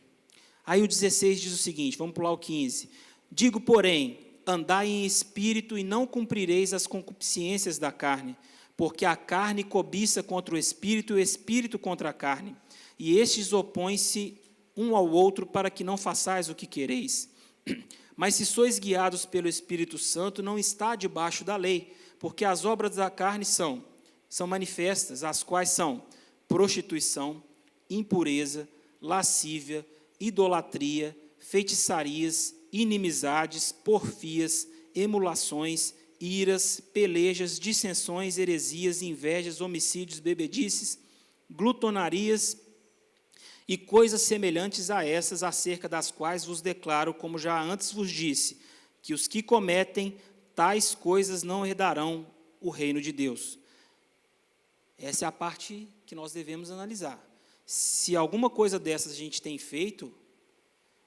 Aí o 16 diz o seguinte, vamos pular o 15. Digo, porém, andai em espírito e não cumprireis as concupiscências da carne, porque a carne cobiça contra o espírito e o espírito contra a carne, e estes opõem-se um ao outro para que não façais o que quereis. Mas se sois guiados pelo Espírito Santo, não está debaixo da lei, porque as obras da carne são manifestas, as quais são prostituição, impureza, lascívia, idolatria, feitiçarias, inimizades, porfias, emulações, iras, pelejas, dissensões, heresias, invejas, homicídios, bebedices, glutonarias e coisas semelhantes a essas, acerca das quais vos declaro, como já antes vos disse, que os que cometem tais coisas não herdarão o reino de Deus. Essa é a parte que nós devemos analisar. Se alguma coisa dessas a gente tem feito,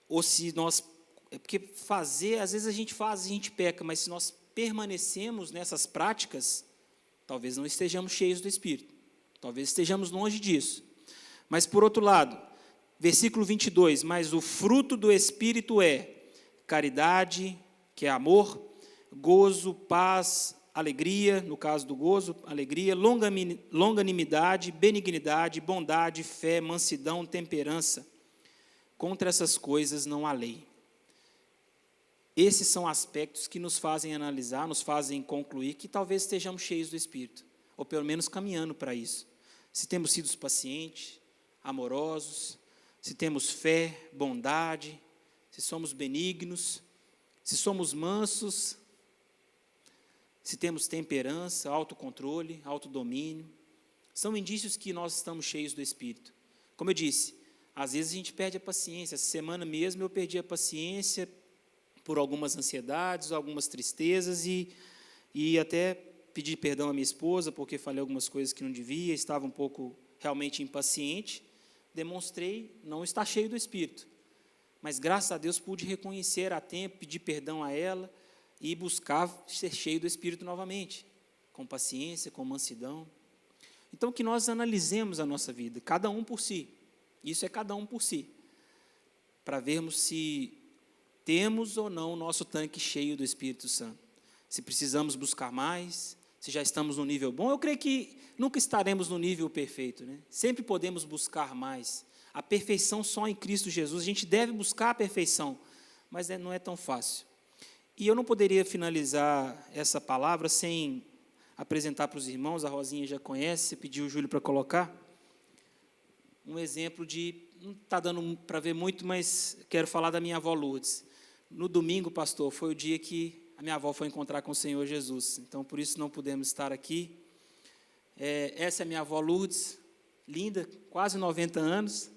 ou se nós... Porque fazer, às vezes a gente peca, mas se nós permanecemos nessas práticas, talvez não estejamos cheios do Espírito, talvez estejamos longe disso. Mas, por outro lado, versículo 22, mas o fruto do Espírito é caridade, que é amor, gozo, paz, alegria, no caso do gozo, alegria, longanimidade, benignidade, bondade, fé, mansidão, temperança. Contra essas coisas não há lei. esses são aspectos que nos fazem analisar, nos fazem concluir que talvez estejamos cheios do Espírito, ou pelo menos caminhando para isso. Se temos sido pacientes, amorosos, se temos fé, bondade, se somos benignos, se somos mansos, se temos temperança, autocontrole, autodomínio, são indícios que nós estamos cheios do Espírito. Como eu disse, às vezes a gente perde a paciência. Essa semana mesmo eu perdi a paciência por algumas ansiedades, algumas tristezas e até pedi perdão à minha esposa porque falei algumas coisas que não devia, estava um pouco realmente impaciente, demonstrei não estar cheio do Espírito. Mas, graças a Deus, pude reconhecer a tempo, pedir perdão a ela e buscar ser cheio do Espírito novamente, com paciência, com mansidão. Então, que nós analisemos a nossa vida, cada um por si. Isso é cada um por si, para vermos se temos ou não o nosso tanque cheio do Espírito Santo. Se precisamos buscar mais, se já estamos no nível bom. Eu creio que nunca estaremos no nível perfeito, né? Sempre podemos buscar mais. A perfeição só em Cristo Jesus. A gente deve buscar a perfeição, mas não é tão fácil. E eu não poderia finalizar essa palavra sem apresentar para os irmãos, a Rosinha já conhece, pediu o Júlio para colocar, um exemplo de, não está dando para ver muito, mas quero falar da minha avó Lourdes. No domingo, pastor, foi o dia que a minha avó foi encontrar com o Senhor Jesus, então por isso não pudemos estar aqui. Essa é a minha avó Lourdes, linda, quase 90 anos.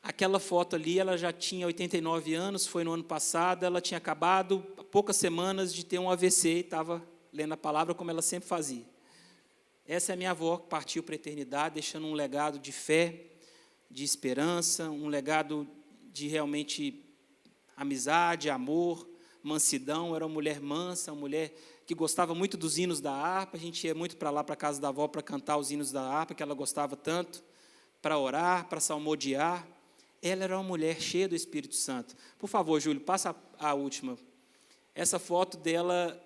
Aquela foto ali, ela já tinha 89 anos, foi no ano passado, ela tinha acabado, poucas semanas, de ter um AVC, e estava lendo a palavra como ela sempre fazia. Essa é a minha avó, que partiu para a eternidade, deixando um legado de fé, de esperança, um legado de realmente amizade, amor, mansidão. Era uma mulher mansa, uma mulher que gostava muito dos hinos da harpa. A gente ia muito para lá, para a casa da avó, para cantar os hinos da harpa, que ela gostava tanto, para orar, para salmodiar. Ela era uma mulher cheia do Espírito Santo. Por favor, Júlio, passa a última. Essa foto dela,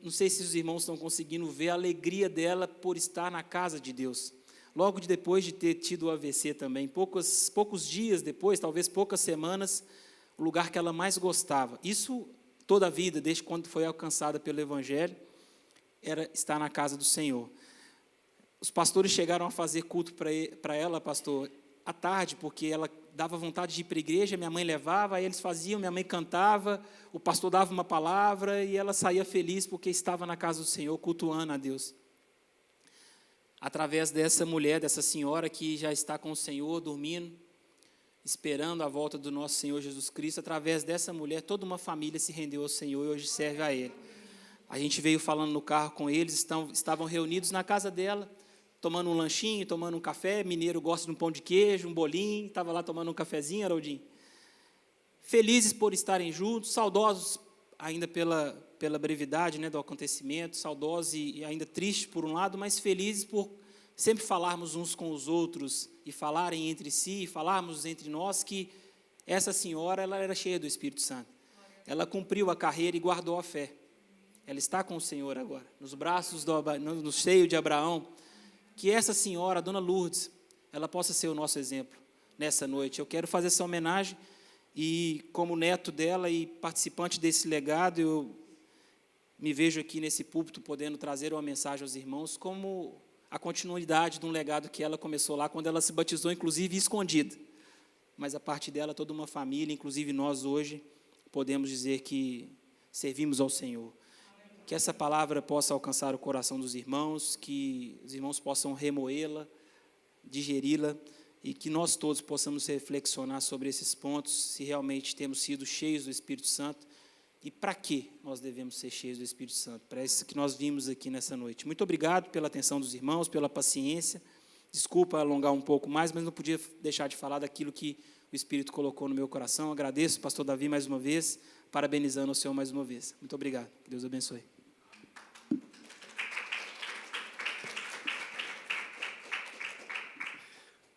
não sei se os irmãos estão conseguindo ver a alegria dela por estar na casa de Deus. Logo depois de ter tido o AVC também, poucos dias depois, talvez poucas semanas, o lugar que ela mais gostava. Isso toda a vida, desde quando foi alcançada pelo Evangelho, era estar na casa do Senhor. Os pastores chegaram a fazer culto para ela, pastor, à tarde, porque ela dava vontade de ir para a igreja, minha mãe levava, aí eles faziam, minha mãe cantava, o pastor dava uma palavra e ela saía feliz porque estava na casa do Senhor, cultuando a Deus. Através dessa mulher, dessa senhora que já está com o Senhor, dormindo, esperando a volta do nosso Senhor Jesus Cristo, através dessa mulher, toda uma família se rendeu ao Senhor e hoje serve a Ele. A gente veio falando no carro com eles, estavam reunidos na casa dela, tomando um lanchinho, tomando um café. Mineiro gosta de um pão de queijo, um bolinho, estava lá tomando um cafezinho, Haroldinho. Felizes por estarem juntos, saudosos ainda pela brevidade, né, do acontecimento, saudosos e ainda tristes por um lado, mas felizes por sempre falarmos uns com os outros e falarem entre si, falarmos entre nós que essa senhora ela era cheia do Espírito Santo. Ela cumpriu a carreira e guardou a fé. Ela está com o Senhor agora, nos braços, no seio de Abraão. Que essa senhora, a dona Lourdes, ela possa ser o nosso exemplo nessa noite. Eu quero fazer essa homenagem e, como neto dela e participante desse legado, eu me vejo aqui nesse púlpito podendo trazer uma mensagem aos irmãos como a continuidade de um legado que ela começou lá, quando ela se batizou, inclusive escondida. Mas a partir dela, toda uma família, inclusive nós hoje, podemos dizer que servimos ao Senhor. Que essa palavra possa alcançar o coração dos irmãos, que os irmãos possam remoê-la, digeri-la, e que nós todos possamos reflexionar sobre esses pontos, se realmente temos sido cheios do Espírito Santo, e para que nós devemos ser cheios do Espírito Santo. Para isso que nós vimos aqui nessa noite. Muito obrigado pela atenção dos irmãos, pela paciência. Desculpa alongar um pouco mais, mas não podia deixar de falar daquilo que o Espírito colocou no meu coração. Agradeço, pastor Davi, mais uma vez, parabenizando o Senhor mais uma vez. Muito obrigado. Que Deus abençoe.